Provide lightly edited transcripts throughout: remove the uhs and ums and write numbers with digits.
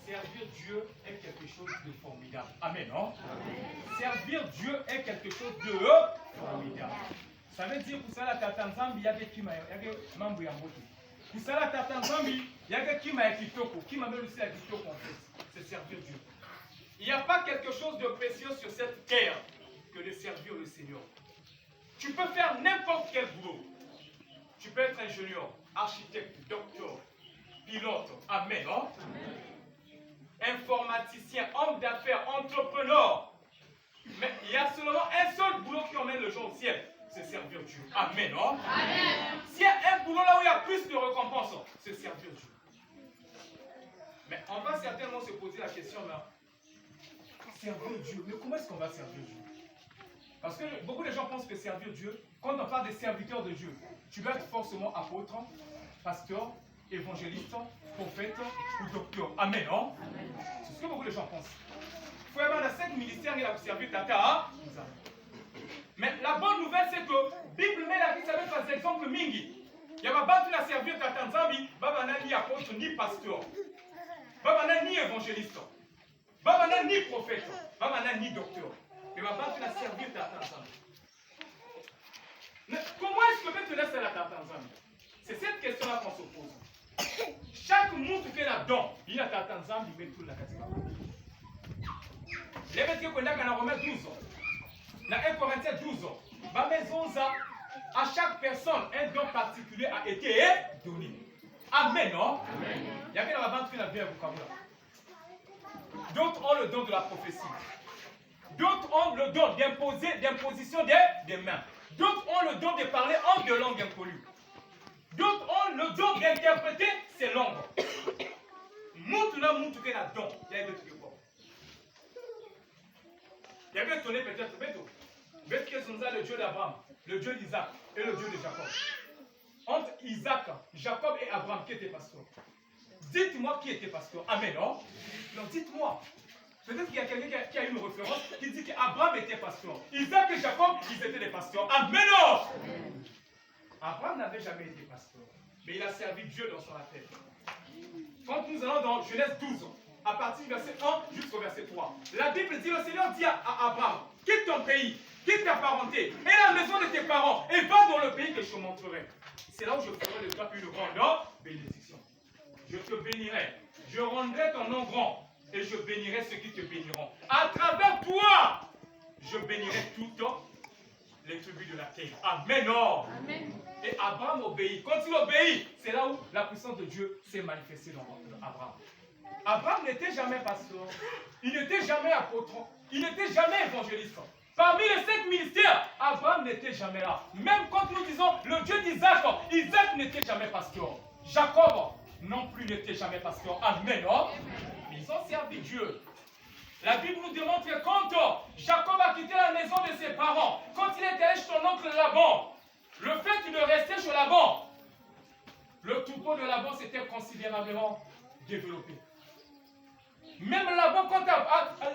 Servir Dieu est quelque chose de formidable. Amen, non? Servir Dieu est quelque chose de formidable. Ça veut dire que ça la tatanzambi il y a des kima, il y a des membres yamboki. Pour ça la tatanzambi il y a des kima et kitoko, kima même aussi à kitoko en fait. C'est servir Dieu. Il n'y a pas quelque chose de précieux sur cette terre que de servir le Seigneur. Tu peux faire n'importe quel boulot. Tu peux être ingénieur, architecte, docteur, pilote. Amen, non? Informaticien, homme d'affaires, entrepreneur. Mais il y a seulement un seul boulot qui emmène le gens au ciel. C'est servir Dieu. Amen, non? Amen. S'il y a un boulot là où il y a plus de récompenses, c'est servir Dieu. Mais on va certainement se poser la question là. Servir Dieu. Mais comment est-ce qu'on va servir Dieu? Parce que beaucoup de gens pensent que servir Dieu, quand on parle des serviteurs de Dieu, tu vas être forcément apôtre, pasteur, évangéliste, prophète ou docteur. Amen, non? C'est ce que beaucoup de gens pensent. Il faut avoir 5 ministères et la servir Tata. Mais la bonne nouvelle, c'est que la Bible met la vie, ça veut faire des exemples mingi. Il y a pas de la servir Tata Nzambi, babana ni apôtre ni pasteur, babana ni évangéliste, babana ni prophète, babana ni docteur. Mais babana la servir Tata Nzambi. Comment est-ce que tu laisses la Tata Nzambi? C'est cette question-là qu'on se pose. Chaque monde qui est là-dedans, il y a Tata Nzambi, mais tout la catégorie. Les métiers qu'on a dans Romains 12 ans, dans 1 Corinthiens 12 ans, à chaque personne, un don particulier a été donné. Amen, non? Il y avait dans la bande qui n'a bien vocabulaire. D'autres ont le don de la prophétie. D'autres ont le don d'imposition des mains. D'autres ont le don de parler en de langues inconnues. D'autres ont le don d'interpréter ces langues. Maintenant, il y a un don. Il y a un truc. Il y avait étonné peut-être, peut-être que c'est le Dieu d'Abraham, le Dieu d'Isaac et le Dieu de Jacob. Entre Isaac, Jacob et Abraham, qui était pasteur? Dites-moi qui était pasteur. Amen, non? Non, dites-moi. Peut-être qu'il y a quelqu'un qui a une référence qui dit qu'Abraham était pasteur. Isaac et Jacob, ils étaient des pasteurs. Amen, non? Abraham n'avait jamais été pasteur, mais il a servi Dieu dans son appel. Quand nous allons dans Genèse 12, à partir du verset 1 jusqu'au verset 3. La Bible dit, le Seigneur dit à Abraham, quitte ton pays, quitte ta parenté, et la maison de tes parents, et va dans le pays que je te montrerai. C'est là où je ferai de toi une grande bénédiction. Je te bénirai, je rendrai ton nom grand, et je bénirai ceux qui te béniront. À travers toi, je bénirai toutes les tribus de la terre. Amen. Amen. Et Abraham obéit. Quand il obéit, c'est là où la puissance de Dieu s'est manifestée dans Abraham. Abraham n'était jamais pasteur, il n'était jamais apôtre, il n'était jamais évangéliste. Parmi les 5 ministères, Abraham n'était jamais là. Même quand nous disons le Dieu d'Isaac, Isaac n'était jamais pasteur. Jacob non plus n'était jamais pasteur. Amen. Ils ont servi Dieu. La Bible nous démontre que quand Jacob a quitté la maison de ses parents, quand il était allé chez son oncle Laban, le fait de rester chez Laban, le troupeau de Laban s'était considérablement développé. Même Laban, quand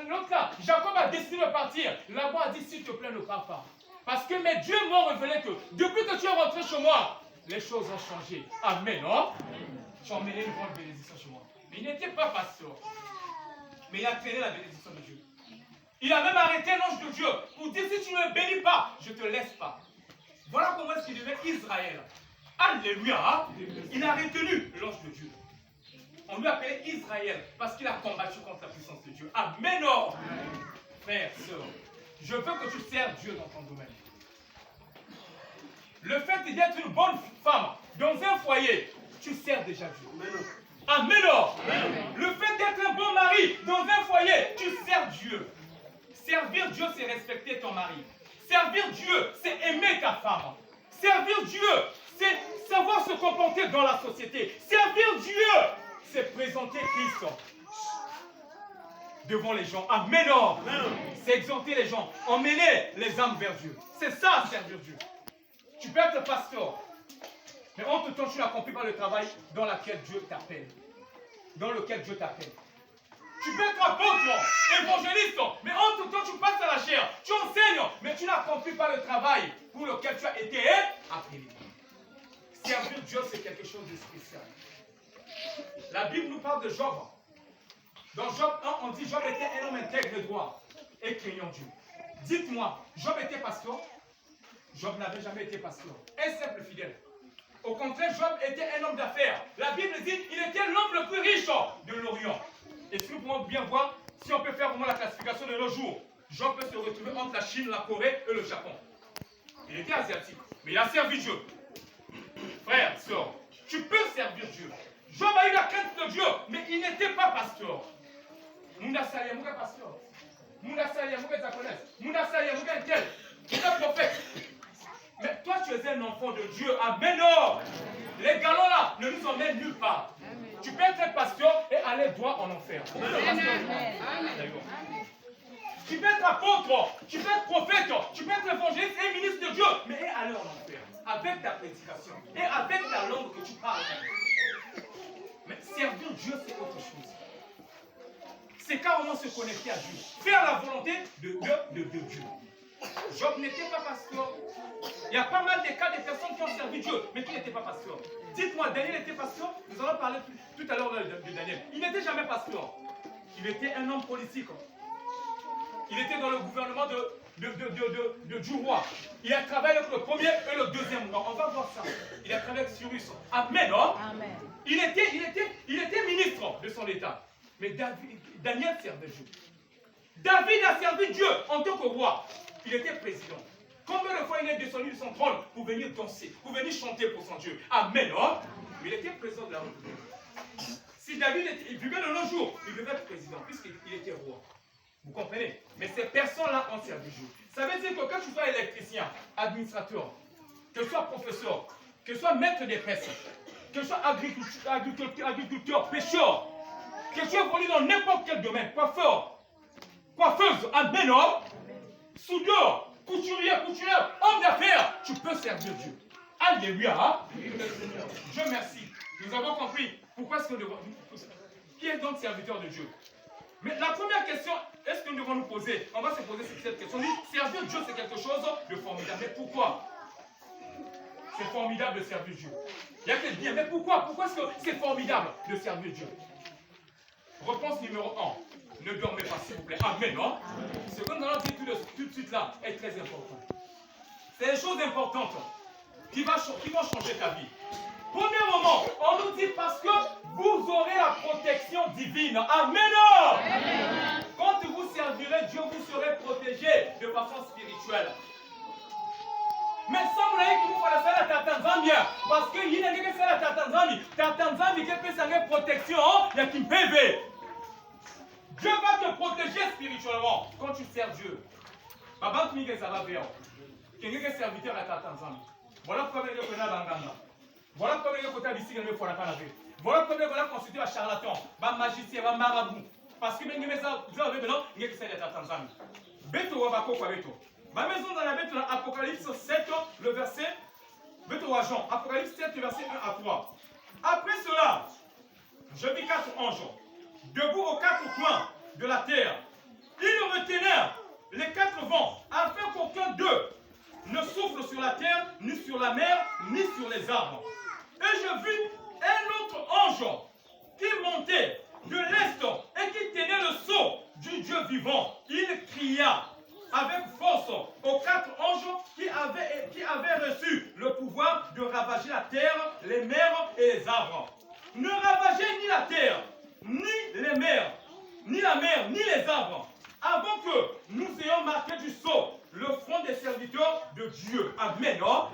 l'autre là, Jacob a décidé de partir, Laban a dit s'il te plaît ne pars pas. Parce que mes dieux m'ont révélé que depuis que tu es rentré chez moi, les choses ont changé. Amen, non? Tu as emmené une grande bénédiction chez moi. Mais il n'était pas pasteur. Mais il a traîné la bénédiction de Dieu. Il a même arrêté l'ange de Dieu pour dire si tu ne me bénis pas, je ne te laisse pas. Voilà comment est-ce qu'il devait Israël. Alléluia. Hein? Il a retenu l'ange de Dieu. On lui appelait Israël parce qu'il a combattu contre la puissance de Dieu. Amen. Frère, sœur, je veux que tu serves Dieu dans ton domaine. Le fait d'être une bonne femme dans un foyer, tu sers déjà Dieu. Amen. Le fait d'être un bon mari dans un foyer, tu sers Dieu. Servir Dieu, c'est respecter ton mari. Servir Dieu, c'est aimer ta femme. Servir Dieu, c'est savoir se comporter dans la société. Servir Dieu, c'est présenter Christ devant les gens. Amen. C'est exhorter les gens, emmener les âmes vers Dieu. C'est ça, servir Dieu. Tu peux être pasteur, mais en tout temps, tu n'accomplis pas le travail dans lequel Dieu t'appelle. Dans lequel Dieu t'appelle. Tu peux être apôtre, évangéliste, mais en tout temps, tu passes à la chair. Tu enseignes, mais tu n'accomplis pas le travail pour lequel tu as été appelé. Servir Dieu, c'est quelque chose de spécial. La Bible nous parle de Job. Dans Job 1, on dit Job était un homme intègre et droit et craignant Dieu. Dites-moi, Job était pasteur? Job n'avait jamais été pasteur. Un simple fidèle. Au contraire, Job était un homme d'affaires. La Bible dit qu'il était l'homme le plus riche de l'Orient. Et si nous pouvons bien voir, si on peut faire vraiment la classification de nos jours, Job peut se retrouver entre la Chine, la Corée et le Japon. Il était asiatique, mais il a servi Dieu. Frère, sœur, tu peux servir Dieu. Job a eu la crainte de Dieu, mais il n'était pas pasteur. Munda Salia, Mouga pasteur. Munda Salia, Mouga Zakonès. Munda Salia, Mouga Intel. Tu es prophète. Mais toi, tu es un enfant de Dieu. Amen. Les galons là ne nous emmènent nulle part. Tu peux être pasteur et aller droit en enfer. Tu peux être apôtre, tu peux être prophète, tu peux être évangéliste et ministre de Dieu, mais aller en enfer. Avec ta prédication et avec ta langue que tu parles. Mais servir Dieu, c'est autre chose. C'est carrément se connecter à Dieu. Faire la volonté de Dieu. Job n'était pas pasteur. Il y a pas mal de cas de personnes qui ont servi Dieu, mais qui n'étaient pas pasteurs. Dites-moi, Daniel était pasteur? Nous allons parler tout à l'heure de Daniel. Il n'était jamais pasteur. Il était un homme politique. Il était dans le gouvernement du roi. Il a travaillé avec le premier et le deuxième roi. On va voir ça. Il a travaillé avec Cyrus. Amen, non? Amen. Il était ministre de son état. Mais Daniel servait Dieu. David a servi Dieu en tant que roi. Il était président. Combien de fois il est descendu de son trône pour venir danser, pour venir chanter pour son Dieu? Amen, non? Il était président de la République. Si David vivait de nos jours, il devait être président, puisqu'il était roi. Vous comprenez? Mais ces personnes-là ont servi Dieu. Ça veut dire que quand tu sois électricien, administrateur, que tu sois professeur, que tu sois maître des presses, que tu sois agriculteur, pêcheur, que tu évolues dans n'importe quel domaine, coiffeur, coiffeuse, amen, soudeur, couturier, homme d'affaires, tu peux servir Dieu. Alléluia. Dieu merci. Nous avons compris pourquoi est-ce que nous devons... Qui est donc serviteur de Dieu? Mais la première question, est-ce que nous devons nous poser? On va se poser cette question. Servir Dieu, c'est quelque chose de formidable. Mais pourquoi? C'est formidable de servir Dieu. Il y a que bien. Mais pourquoi? Pourquoi est-ce que c'est formidable de servir Dieu? Réponse numéro 1. Ne dormez pas, s'il vous plaît. Amen, non? Ce que nous allons dire tout de suite là est très important. C'est des choses importantes qui vont changer ta vie. Premier moment, on nous dit parce que vous aurez la protection divine. Amen. Amen. Quand vous servirez Dieu, vous serez protégé de façon spirituelle. Mais sans vous que vous faites ça à Tanzanie, parce qu'il y a des gens qui font ça à Tanzanie. Tanzanie qui peut faire protection, il y a qui peut. Dieu va te protéger spirituellement quand tu sers Dieu. Maman, tu ça va bien. Quelqu'un qui est serviteur à Tanzanie. Voilà pourquoi il y a des gens. Voilà comment il y a côté ici, il y a des fois la voilà comment il y a constitué un charlatan, un magicien, un marabout. Parce que même ça, vous avez maintenant, il y a qui s'est à Tanzanie. Beto wa bako kwa beto. Ma maison dans la bête, Apocalypse 7, le verset, Beto wa Jean, Apocalypse 7, verset 1 à 3. Après cela, je vis 4 anges, debout aux 4 coins de la terre. Ils retenaient les 4 vents, afin qu'aucun d'eux ne souffle sur la terre, ni sur la mer, ni sur les arbres. Et je vis un autre ange qui montait de l'est et qui tenait le sceau du Dieu vivant. Il cria avec force aux 4 anges qui avaient reçu le pouvoir de ravager la terre, les mers et les arbres. Ne ravagez ni la terre, ni les mers, ni la mer, ni les arbres, avant que nous ayons marqué du sceau le front des serviteurs de Dieu. Amen. Non?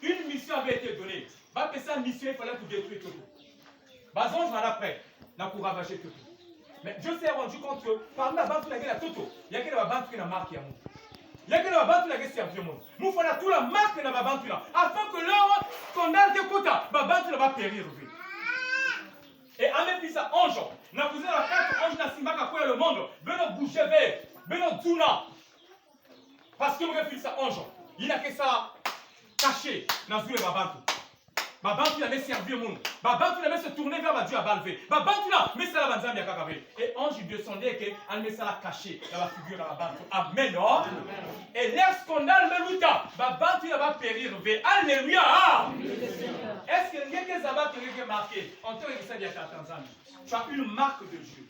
Une mission avait été donnée. Va faire ça mission, il fallait pour détruire tout. Bazon, je m'en après, pour ravager tout. Mais Dieu s'est rendu compte que parmi la bande, il y a tout. Il y a que la bande qui a marqué. Il y a que la bande qui a servi au monde. Nous faisons tout la marque de la bande afin que l'heure qu'on a de côté, la bande va périr. Et en même temps, ange, n'a posé la carte ange n'a simba qu'à le monde. Beno bouger vers, beno tuna. Parce que mon fils ange, il n'a que ça caché dans le babantou. Babantou il avait servi au monde. Babantou il avait se tourner vers Dieu à balver. Babantou là, mais c'est la banzambi à kakavé. Et ange il descendait et il met ça la caché dans la figure de babantou. Amen. Non? Et l'air scandale me luta. Babantou il va périr. Alléluia. là-bas, tu es marqué. En tant que ça, il y a 14 ans. Tu as une marque de Dieu.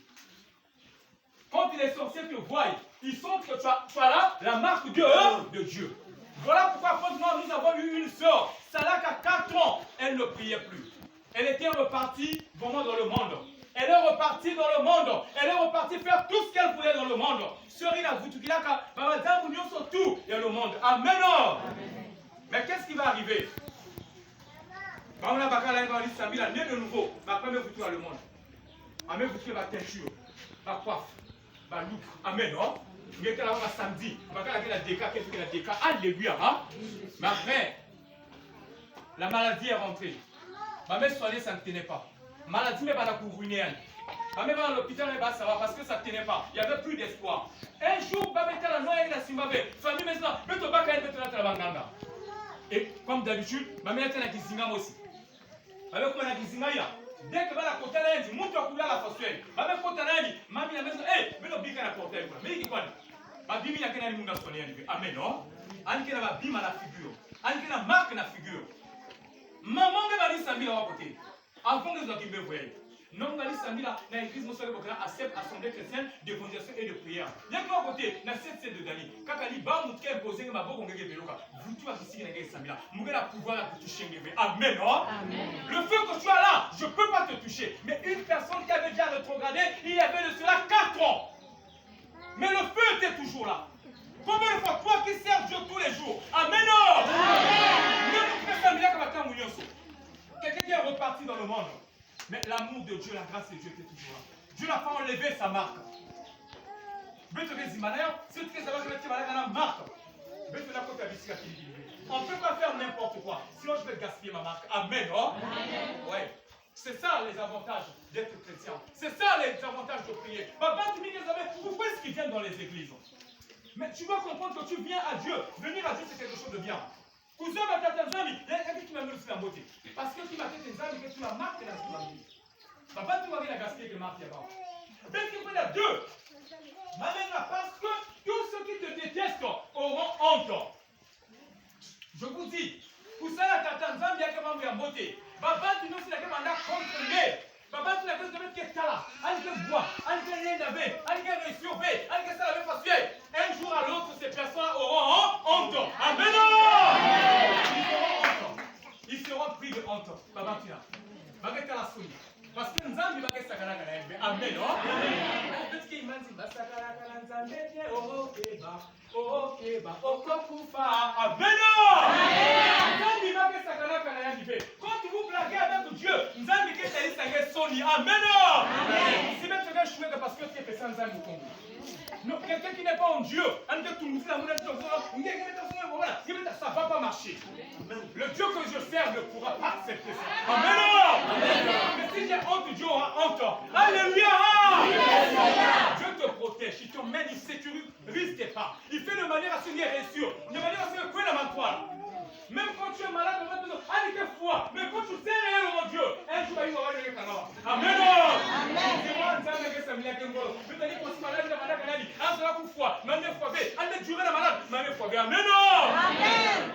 Quand les sorciers te voient, ils sentent que tu as là la marque de Dieu. Voilà pourquoi quand nous avons eu une sœur, Salak à 4 ans, elle ne priait plus. Elle était repartie vraiment dans le monde. Elle est repartie dans le monde. Elle est repartie faire tout ce qu'elle voulait dans le monde. Serina, vous tout madame, nous sommes tout dans le monde. Amen. Mais qu'est-ce qui va arriver? On a né de nouveau. Ma femme vous tout dans le monde. Amen, vous trouvez ma teinture, ma coiffe, ma look. Amen, non? Vous êtes là samedi. Vous avez la déca, qu'est-ce que la déca? Alléluia, hein? Mais après, la maladie est rentrée. Ma mère soignée, ça ne tenait pas. Maladie, mais pas la couvrir. Ma mère va à l'hôpital, mais ça va parce que ça ne tenait pas. Il n'y avait plus d'espoir. Un jour, ma mère était la noix et la Zimbabwe. Famille maintenant, mais tu vas quand même mettre la banganga. Et comme d'habitude, ma mère était la Kizinga aussi. Ma mère comme la Kizinga, dès que la côté là, elle monte à couler la façon. Ma mère côté là, ma mère la maison, mais le bic à la porte. Mais il est quoi? Ma bimi n'a qu'un animal soigné. Amen, non? Anne qui n'a bim à la figure. Anne qui n'a marque la figure. Maman m'a dit Samila à côté. Avant que vous me voyez. Non, m'a dit Samila, dans l'église, nous sommes à cette assemblée chrétienne de conversation et de prière. Il y a quoi à côté? Dans cette scène de Dani. Quand Ali va vous imposer ma boue, vous tu vas ici, Samila. Vous avez le pouvoir de toucher mes. Amen, non? Le feu que tu as là, je ne peux pas te toucher. Mais une personne qui avait déjà rétrogradé, il y avait de cela 4 ans. Mais le feu était toujours là. Combien de fois toi qui sers Dieu tous les jours? Amen. Quelqu'un qui est reparti dans le monde. Mais l'amour de Dieu, la grâce de Dieu était toujours là. Dieu n'a pas enlevé sa marque. On ne peut pas faire n'importe quoi. Sinon je vais gaspiller ma marque. Amen. Oh? Ouais. C'est ça les avantages d'être chrétien. C'est ça les avantages de prier. Pourquoi est-ce qu'ils viennent dans les églises? Mais tu dois comprendre que tu viens à Dieu. Venir à Dieu, c'est quelque chose de bien. Cousin, il y a quelqu'un qui m'a mis aussi la beauté. Parce que tu m'as fait des amis, que tu m'as marqué dans ce que tu m'as mis. Papa, tu vas la gaspiller que marque là-bas. Mais il y a deux. Parce que tous ceux qui te détestent auront honte. Je vous dis, pour ça, la Tanzanie, il y a quelqu'un qui m'a beauté. Papa, tu nous dis qu'il y a quelqu'un qui m'a contrôlé. Papa, tu n'as pas de qui est là. Allez, que bois. Allez, que rien d'avait. Allez, que réussir. Allez, que ça l'avait pas fait. Un jour à l'autre, ces personnes auront honte. Amen. Ils seront pris de honte. Papa, tu as. Baguette à la souille. Parce que nous avons dit que ça va être amen. Parce qu'il m'a dit que ça va quand vous blaguez avec Dieu, nous avons dit que ça va être Sony. Amen. Si même tu veux jouer parce que tu es personne dans le Congo. Quelqu'un qui n'est pas en Dieu, ça ne va pas marcher. Le Dieu que je sers ne pourra pas accepter ça. Amen. Mais si j'ai honte, Dieu aura honte. Alléluia. Dieu te protège, il te mène, il sécurise tes pas. Il fait de manière à ce qu'il y ait réussir. De manière à ce que tu aies la toile. Même quand tu es malade, tu vas te dire, allez, quelle foi. Mais quand tu sais réel, mon Dieu, un jour, il va y avoir le canard. Amen. Amen.